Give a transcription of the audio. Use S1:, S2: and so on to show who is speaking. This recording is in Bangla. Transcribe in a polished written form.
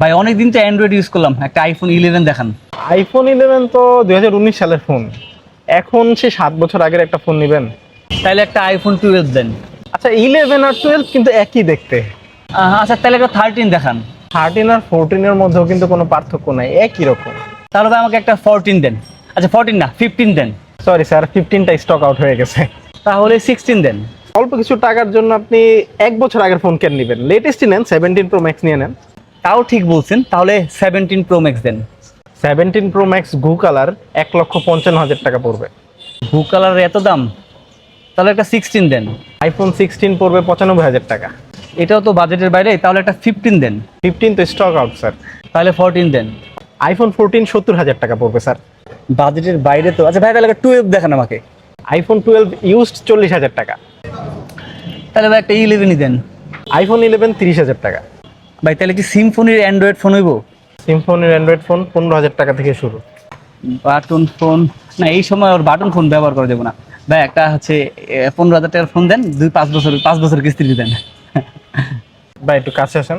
S1: ভাই অনেকদিন তো অ্যান্ড্রয়েড ইউজ করলাম, একটা আইফোন 11 দেখান।
S2: iPhone 11 তো 2019 সালের ফোন। এখন সে 7 বছর আগের একটা ফোন নেবেন?
S1: তাহলে একটা আইফোন 12 দেন।
S2: আচ্ছা, 11 আর 12 কিন্তু একই দেখতে।
S1: আচ্ছা তাহলে একটা 13 দেখান।
S2: 13 আর 14 এর মধ্যেও কিন্তু কোনো পার্থক্য নাই, একই রকম।
S1: তাহলে ভাই আমাকে একটা 14 দেন। আচ্ছা 14 না, 15 দেন।
S2: সরি স্যার, 15টা স্টক আউট হয়ে গেছে।
S1: তাহলে 16 দেন।
S2: অল্প কিছু টাকার জন্য আপনি 1 বছর আগের ফোন কেন নেবেন? লেটেস্টই নেন, 17 প্রো ম্যাক্স নিয়ে নেন।
S1: তাও ঠিক বলছেন, তাহলে 17 প্রো ম্যাক্স দেন।
S2: 17 প্রো ম্যাক্স গু কালার 1,55,000 টাকা পড়বে।
S1: ব্লু কালারের এত দাম? তাহলে একটা 16 দেন।
S2: iPhone 16 পড়বে 95,000 টাকা।
S1: এটাও তো বাজেটের বাইরে, তাহলে একটা 15 দেন।
S2: 15 তো স্টক আউট স্যার।
S1: তাহলে 14 দেন।
S2: iPhone 14 70,000 টাকা পড়বে স্যার।
S1: বাজেটের বাইরে তো। আচ্ছা ভাই তাহলে একটা 12 দেখান আমাকে।
S2: iPhone 12 ইউজড 40,000 টাকা।
S1: তাহলে ভাই একটা 11ই দেন।
S2: iPhone 11 30,000 টাকা।
S1: ভাই তাহলে কি সিম্ফনির অ্যান্ড্রয়েড ফোন হইব?
S2: সিম্ফনির অ্যান্ড্রয়েড ফোন 15,000 টাকা থেকে শুরু।
S1: Button phone? না, এই সময় ওর বাটন ফোন ব্যবহার করা যাবে না। ভাই একটা হচ্ছে 15,000 টাকার ফোন দেন, 5 বছর কিস্তি দেন।
S2: ভাই একটু কাছে আসেন।